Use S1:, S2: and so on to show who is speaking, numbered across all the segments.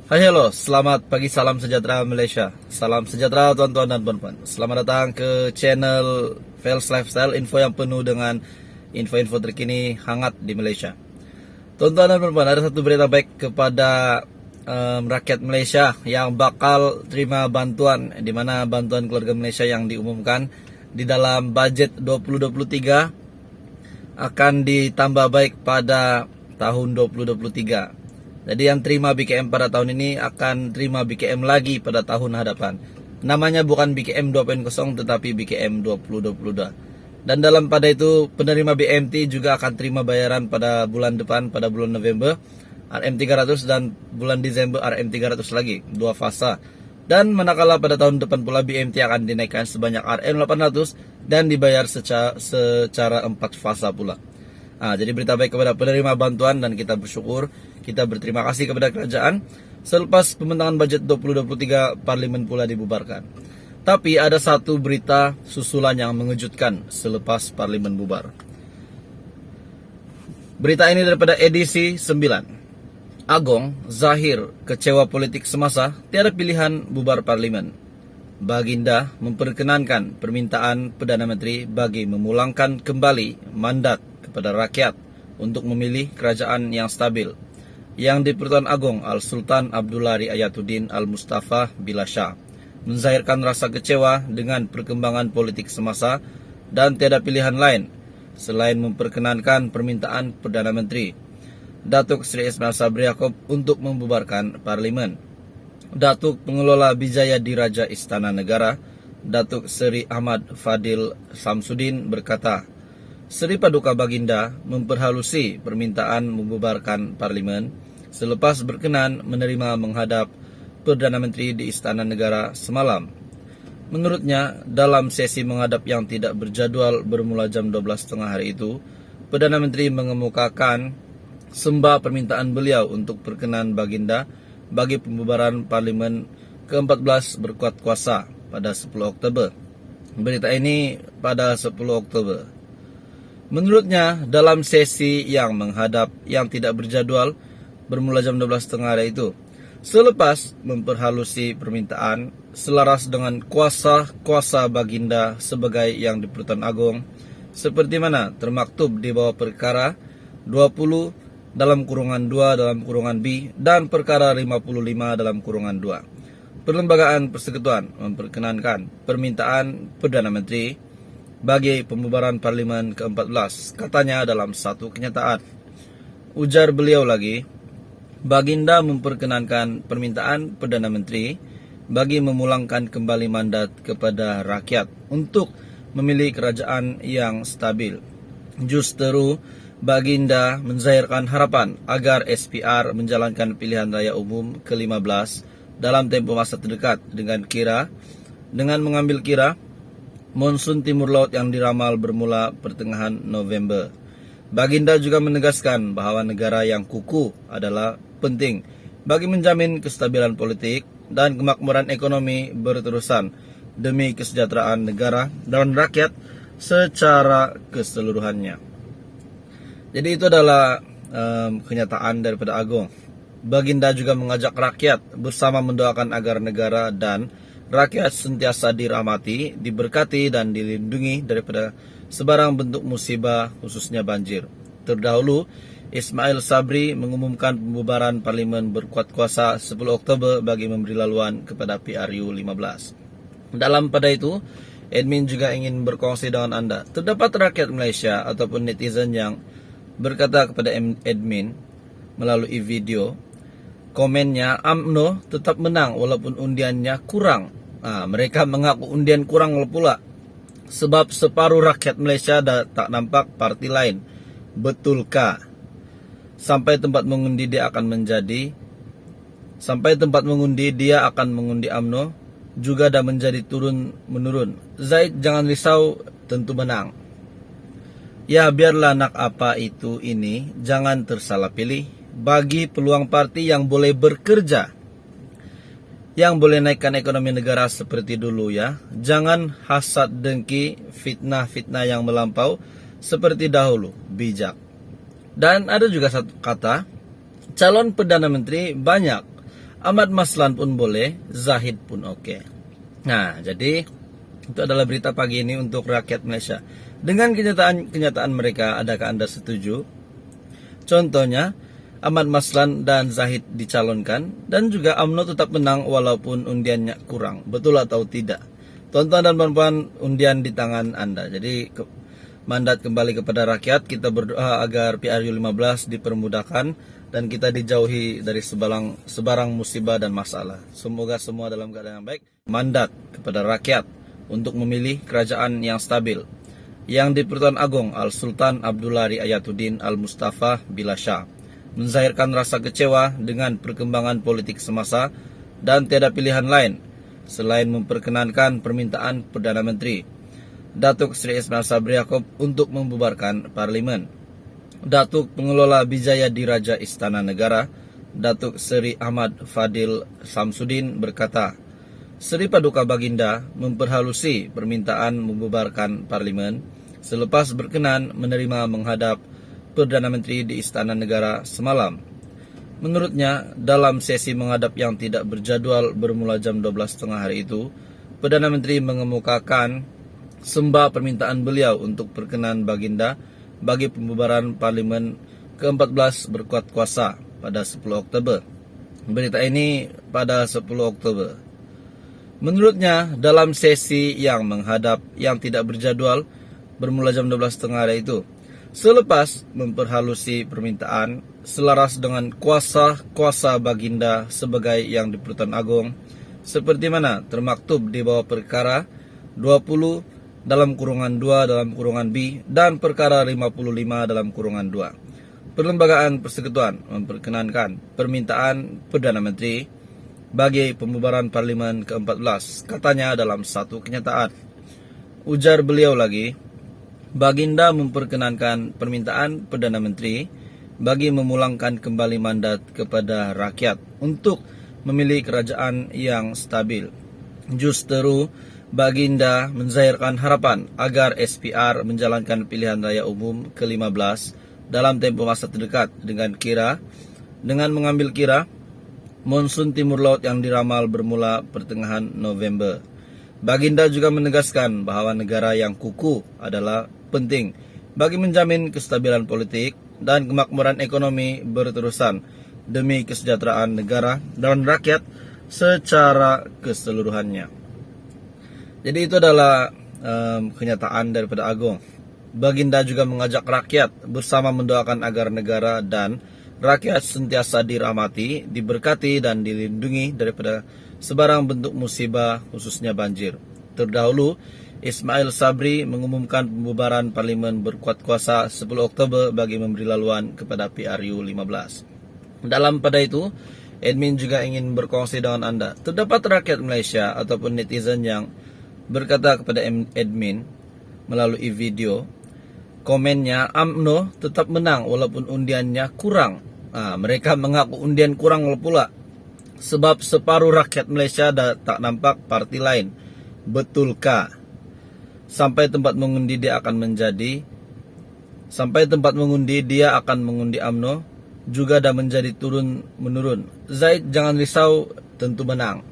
S1: Hai halo, selamat pagi, salam sejahtera Malaysia. Salam sejahtera tuan-tuan dan puan-puan. Selamat datang ke channel Fels Lifestyle, info yang penuh dengan info-info terkini hangat di Malaysia. Tuan-tuan dan puan-puan, ada satu berita baik kepada rakyat Malaysia yang bakal terima bantuan, di mana bantuan keluarga Malaysia yang diumumkan di dalam bajet 2023 akan ditambah baik pada tahun 2023. Jadi yang terima BKM pada tahun ini akan terima BKM lagi pada tahun hadapan. Namanya bukan BKM 2.0 tetapi BKM 2022. Dan dalam pada itu penerima BMT juga akan terima bayaran pada bulan depan, pada bulan November RM300 dan bulan Desember RM300 lagi, dua fasa. Dan manakala pada tahun depan pula BMT akan dinaikkan sebanyak RM800 dan dibayar secara 4 fasa pula. Jadi berita baik kepada penerima bantuan dan kita bersyukur, kita berterima kasih kepada kerajaan. Selepas pembentangan bajet 2023, Parlimen pula dibubarkan. Tapi ada satu berita susulan yang mengejutkan selepas Parlimen bubar. Berita ini daripada edisi 9. Agong, Zahir, kecewa politik semasa, tiada pilihan bubar Parlimen. Baginda memperkenankan permintaan Perdana Menteri bagi memulangkan kembali mandat kepada rakyat untuk memilih kerajaan yang stabil. Yang di-Pertuan Agong Al-Sultan Abdullah Riayatuddin Al-Mustafa Billah Shah menzahirkan rasa kecewa dengan perkembangan politik semasa dan tiada pilihan lain selain memperkenankan permintaan Perdana Menteri Datuk Seri Ismail Sabri Yaakob untuk membubarkan Parlimen. Datuk Pengelola Bijaya Diraja Istana Negara, Datuk Seri Ahmad Fadil Samsudin berkata, Seri Paduka Baginda memperhalusi permintaan membubarkan Parlimen selepas berkenan menerima menghadap Perdana Menteri di Istana Negara semalam. Menurutnya, dalam sesi menghadap yang tidak berjadual bermula jam 12.30 hari itu, Perdana Menteri mengemukakan sembah permintaan beliau untuk perkenan Baginda bagi pembubaran Parlimen ke-14 berkuat kuasa pada 10 Oktober. Berita ini pada 10 Oktober. Menurutnya, dalam sesi yang menghadap yang tidak berjadual bermula jam 12.30 hari itu, selepas memperhalusi permintaan selaras dengan kuasa Baginda sebagai yang di-Pertuan Agong, seperti mana termaktub di bawah perkara 20 dalam kurungan 2 dalam kurungan B dan perkara 55 dalam kurungan 2. Perlembagaan Persekutuan memperkenankan permintaan Perdana Menteri bagi pembubaran Parlimen ke-14, katanya dalam satu kenyataan. Ujar beliau lagi, Baginda memperkenankan permintaan Perdana Menteri bagi memulangkan kembali mandat kepada rakyat untuk memilih kerajaan yang stabil. Justeru, Baginda menzahirkan harapan agar SPR menjalankan pilihan raya umum ke-15 dalam tempoh masa terdekat dengan mengambil kira monsun timur laut yang diramal bermula pertengahan November. Baginda juga menegaskan bahawa negara yang kukuh adalah penting bagi menjamin kestabilan politik dan kemakmuran ekonomi berterusan demi kesejahteraan negara dan rakyat secara keseluruhannya. Jadi itu adalah kenyataan daripada Agong. Baginda juga mengajak rakyat bersama mendoakan agar negara dan rakyat sentiasa dirahmati, diberkati dan dilindungi daripada sebarang bentuk musibah khususnya banjir. Terdahulu, Ismail Sabri mengumumkan pembubaran Parlimen berkuat kuasa 10 Oktober bagi memberi laluan kepada PRU 15. Dalam pada itu, admin juga ingin berkongsi dengan anda. Terdapat rakyat Malaysia ataupun netizen yang berkata kepada admin melalui video, komennya, UMNO tetap menang walaupun undiannya kurang. Mereka mengaku undian kurang pula sebab separuh rakyat Malaysia tak nampak parti lain. Betulkah? Sampai tempat mengundi dia akan mengundi UMNO juga dah menjadi turun menurun. Zaid jangan risau, tentu menang. Ya biarlah nak apa itu ini, jangan tersalah pilih. Bagi peluang parti yang boleh bekerja, yang boleh naikkan ekonomi negara seperti dulu ya. Jangan hasad dengki, fitnah-fitnah yang melampau seperti dahulu, bijak. Dan ada juga satu kata, calon Perdana Menteri banyak. Ahmad Maslan pun boleh, Zahid pun oke. Nah, jadi itu adalah berita pagi ini untuk rakyat Malaysia. Dengan kenyataan mereka, adakah Anda setuju? Contohnya, Ahmad Maslan dan Zahid dicalonkan dan juga UMNO tetap menang walaupun undiannya kurang. Betul atau tidak? Tuan-tuan dan puan-puan, undian di tangan Anda. Jadi mandat kembali kepada rakyat. Kita berdoa agar PRU 15 dipermudahkan dan kita dijauhi dari sebarang musibah dan masalah. Semoga semua dalam keadaan yang baik. Mandat kepada rakyat untuk memilih kerajaan yang stabil. Yang di-Pertuan Agong Al-Sultan Abdullah Riayatuddin Al-Mustafa Billah Shah menzahirkan rasa kecewa dengan perkembangan politik semasa dan tiada pilihan lain selain memperkenankan permintaan Perdana Menteri Datuk Seri Ismail Sabri Yaakob untuk membubarkan Parlimen. Datuk Pengelola Bijaya Diraja Istana Negara, Datuk Seri Ahmad Fadil Samsudin berkata, Seri Paduka Baginda memperhalusi permintaan membubarkan Parlimen selepas berkenan menerima menghadap Perdana Menteri di Istana Negara semalam. Menurutnya, dalam sesi menghadap yang tidak berjadual bermula jam 12.30 hari itu, Perdana Menteri mengemukakan sembah permintaan beliau untuk perkenan Baginda bagi pembubaran Parlimen ke-14 berkuat kuasa pada 10 Oktober. Berita ini pada 10 Oktober. Menurutnya, dalam sesi yang menghadap yang tidak berjadual bermula jam 12.30 hari itu, selepas memperhalusi permintaan selaras dengan kuasa Baginda sebagai yang di-Pertuan Agong, seperti mana termaktub di bawah perkara 20 dalam kurungan 2 dalam kurungan B dan perkara 55 dalam kurungan 2. Perlembagaan Persekutuan memperkenankan permintaan Perdana Menteri bagi pembubaran Parlimen ke-14, katanya dalam satu kenyataan. Ujar beliau lagi, Baginda memperkenankan permintaan Perdana Menteri bagi memulangkan kembali mandat kepada rakyat untuk memilih kerajaan yang stabil. Justeru, Baginda menzahirkan harapan agar SPR menjalankan pilihan raya umum ke-15 dalam tempoh masa terdekat dengan mengambil kira monsun timur laut yang diramal bermula pertengahan November. Baginda juga menegaskan bahawa negara yang kukuh adalah penting bagi menjamin kestabilan politik dan kemakmuran ekonomi berterusan demi kesejahteraan negara dan rakyat secara keseluruhannya. Jadi itu adalah kenyataan daripada Agong. Baginda juga mengajak rakyat bersama mendoakan agar negara dan rakyat sentiasa dirahmati, diberkati dan dilindungi daripada sebarang bentuk musibah khususnya banjir. Terdahulu, Ismail Sabri mengumumkan pembubaran Parlimen berkuat kuasa 10 Oktober bagi memberi laluan kepada PRU 15. Dalam pada itu, admin juga ingin berkongsi dengan Anda. Terdapat rakyat Malaysia ataupun netizen yang berkata kepada admin melalui video, komennya, UMNO tetap menang walaupun undiannya kurang. Mereka mengaku undian kurang pula sebab separuh rakyat Malaysia tak nampak parti lain. Betulkah? Sampai tempat mengundi dia akan mengundi UMNO juga dah menjadi turun menurun. Zaid jangan risau, tentu menang.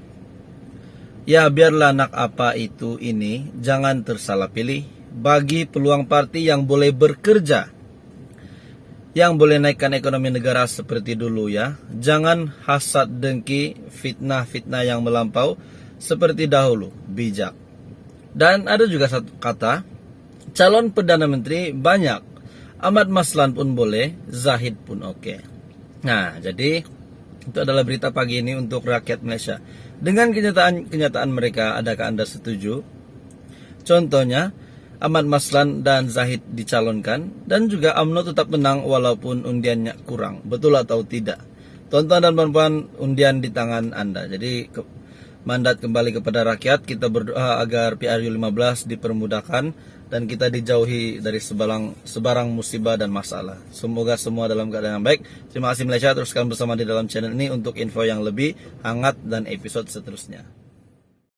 S1: Ya biarlah nak apa itu ini, jangan tersalah pilih. Bagi peluang parti yang boleh bekerja, yang boleh naikkan ekonomi negara seperti dulu ya. Jangan hasad dengki, fitnah-fitnah yang melampau seperti dahulu, bijak. Dan ada juga satu kata, calon Perdana Menteri banyak, Ahmad Maslan pun boleh, Zahid pun oke. Nah, jadi itu adalah berita pagi ini untuk rakyat Malaysia. Dengan kenyataan mereka, adakah Anda setuju? Contohnya, Ahmad Maslan dan Zahid dicalonkan dan juga UMNO tetap menang walaupun undiannya kurang. Betul atau tidak? Tuan-tuan dan puan-puan, undian di tangan Anda. Jadi mandat kembali kepada rakyat. Kita berdoa agar PRU 15 dipermudahkan dan kita dijauhi dari sebarang musibah dan masalah. Semoga semua dalam keadaan yang baik. Terima kasih Malaysia, teruskan bersama di dalam channel ini untuk info yang lebih hangat dan episode seterusnya.